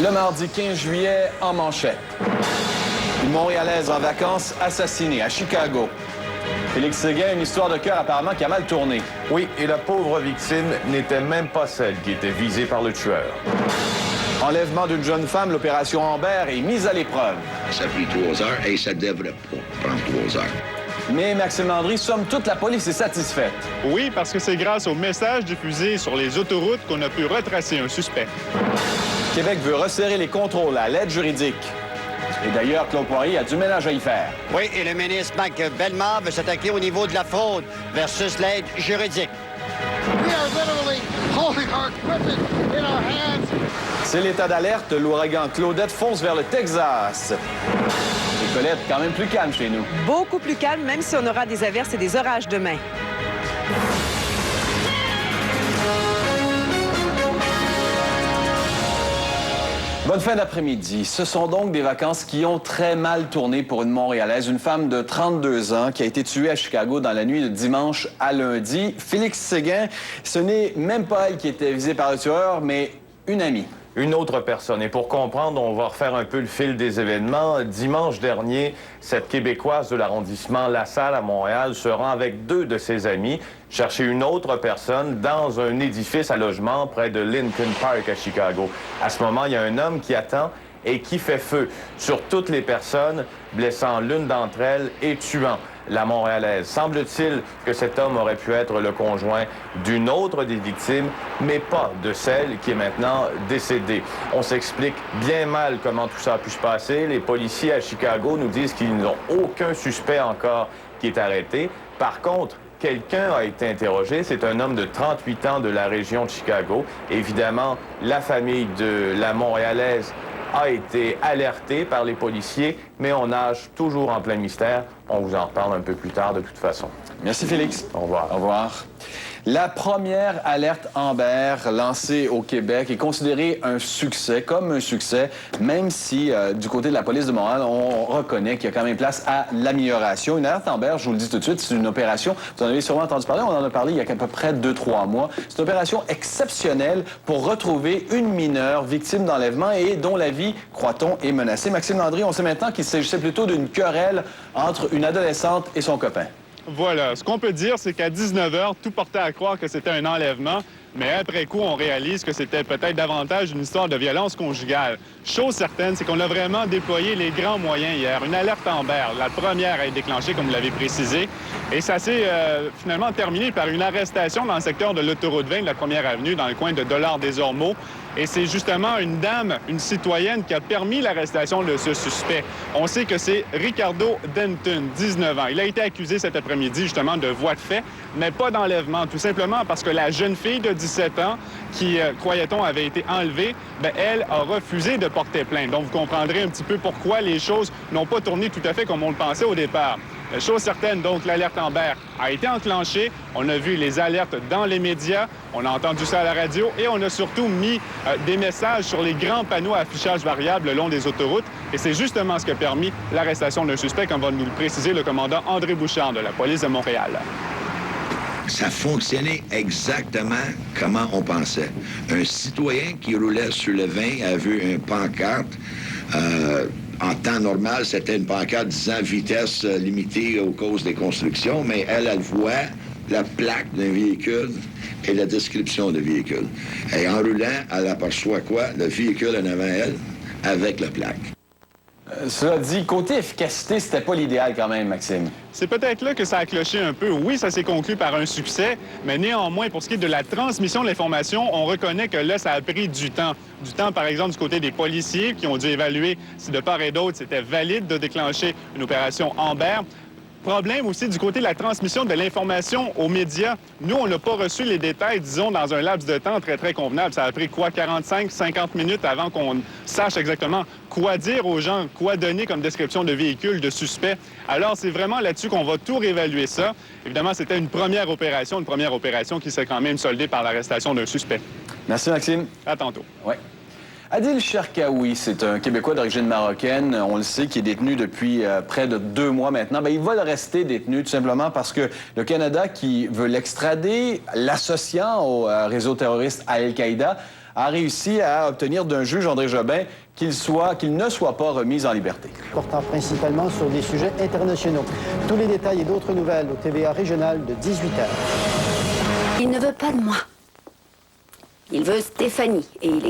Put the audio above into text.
Le mardi 15 juillet, en manchette. Une Montréalaise en vacances assassinée à Chicago. Félix Séguin, une histoire de cœur apparemment qui a mal tourné. Oui, et la pauvre victime n'était même pas celle qui était visée par le tueur. Enlèvement d'une jeune femme, l'opération Amber est mise à l'épreuve. Ça a pris 3 heures et ça devrait pas prendre 3 heures. Mais Maxime Landry, somme toute, la police est satisfaite. Oui, parce que c'est grâce aux messages diffusés sur les autoroutes qu'on a pu retracer un suspect. Québec veut resserrer les contrôles à l'aide juridique. Et d'ailleurs, Claude Poirier a du ménage à y faire. Oui, et le ministre Mac Bellemare veut s'attaquer au niveau de la fraude versus l'aide juridique. We are literally holding our equipment in our hands. C'est l'état d'alerte. L'ouragan Claudette fonce vers le Texas. Et Colette, quand même plus calme chez nous. Beaucoup plus calme, même si on aura des averses et des orages demain. Bonne fin d'après-midi. Ce sont donc des vacances qui ont très mal tourné pour une Montréalaise, une femme de 32 ans qui a été tuée à Chicago dans la nuit de dimanche à lundi. Félix Séguin, ce n'est même pas elle qui était visée par le tueur, mais une amie. Une autre personne. Et pour comprendre, on va refaire un peu le fil des événements. Dimanche dernier, cette Québécoise de l'arrondissement La Salle à Montréal se rend avec 2 de ses amis chercher une autre personne dans un édifice à logement près de Lincoln Park à Chicago. À ce moment, il y a un homme qui attend et qui fait feu sur toutes les personnes, blessant l'une d'entre elles et tuant la Montréalaise. Semble-t-il que cet homme aurait pu être le conjoint d'une autre des victimes, mais pas de celle qui est maintenant décédée. On s'explique bien mal comment tout ça a pu se passer. Les policiers à Chicago nous disent qu'ils n'ont aucun suspect encore qui est arrêté. Par contre, quelqu'un a été interrogé. C'est un homme de 38 ans de la région de Chicago. Évidemment, la famille de la Montréalaise a été alerté par les policiers, mais on nage toujours en plein mystère. On vous en reparle un peu plus tard de toute façon. Merci Félix. Au revoir. Au revoir. La première alerte Amber lancée au Québec est considérée un succès, comme un succès, même si du côté de la police de Montréal, on reconnaît qu'il y a quand même place à l'amélioration. Une alerte Amber, je vous le dis tout de suite, c'est une opération, vous en avez sûrement entendu parler, on en a parlé il y a à peu près 2-3 mois. C'est une opération exceptionnelle pour retrouver une mineure victime d'enlèvement et dont la vie, croit-on, est menacée. Maxime Landry, on sait maintenant qu'il s'agissait plutôt d'une querelle entre une adolescente et son copain. Voilà, ce qu'on peut dire, c'est qu'à 19 h, tout portait à croire que c'était un enlèvement, mais après coup, on réalise que c'était peut-être davantage une histoire de violence conjugale. Chose certaine, c'est qu'on a vraiment déployé les grands moyens hier. Une alerte Amber, la première à être déclenchée, comme vous l'avez précisé, et ça s'est finalement terminé par une arrestation dans le secteur de l'autoroute 20 de la 1er avenue, dans le coin de Dollard-des-Ormeaux. Et c'est justement une dame, une citoyenne, qui a permis l'arrestation de ce suspect. On sait que c'est Ricardo Denton, 19 ans. Il a été accusé cet après-midi, justement, de voie de fait, mais pas d'enlèvement, tout simplement parce que la jeune fille de 17 ans, qui, croyait-on, avait été enlevée, bien, elle a refusé de porter plainte. Donc, vous comprendrez un petit peu pourquoi les choses n'ont pas tourné tout à fait comme on le pensait au départ. Chose certaine, donc, l'alerte Amber a été enclenchée. On a vu les alertes dans les médias, on a entendu ça à la radio et on a surtout mis des messages sur les grands panneaux à affichage variable le long des autoroutes. Et c'est justement ce qui a permis l'arrestation d'un suspect, comme va nous le préciser le commandant André Bouchard de la police de Montréal. Ça fonctionnait exactement comment on pensait. Un citoyen qui roulait sur le 20 a vu une pancarte. En temps normal, c'était une pancarte disant vitesse limitée aux causes des constructions, mais elle voit la plaque d'un véhicule et la description du véhicule. Et en roulant, elle aperçoit quoi? Le véhicule en avant elle, avec la plaque. Cela dit, côté efficacité, c'était pas l'idéal quand même, Maxime. C'est peut-être là que ça a cloché un peu. Oui, ça s'est conclu par un succès, mais néanmoins, pour ce qui est de la transmission de l'information, on reconnaît que là, ça a pris du temps. Du temps, par exemple, du côté des policiers qui ont dû évaluer si de part et d'autre, c'était valide de déclencher une opération Amber. Problème aussi du côté de la transmission de l'information aux médias. Nous, on n'a pas reçu les détails, disons, dans un laps de temps très, très convenable. Ça a pris quoi, 45-50 minutes avant qu'on sache exactement quoi dire aux gens, quoi donner comme description de véhicule, de suspect. Alors, c'est vraiment là-dessus qu'on va tout réévaluer ça. Évidemment, c'était une première opération qui s'est quand même soldée par l'arrestation d'un suspect. Merci, Maxime. À tantôt. Ouais. Adil Cherkaoui, c'est un Québécois d'origine marocaine, on le sait, qui est détenu depuis près de 2 mois maintenant. Bien, il va le rester détenu tout simplement parce que le Canada, qui veut l'extrader, l'associant au réseau terroriste Al-Qaïda, a réussi à obtenir d'un juge André Jobin qu'il ne soit pas remis en liberté. Portant principalement sur des sujets internationaux. Tous les détails et d'autres nouvelles au TVA régional de 18h. Il ne veut pas de moi. Il veut Stéphanie et il est...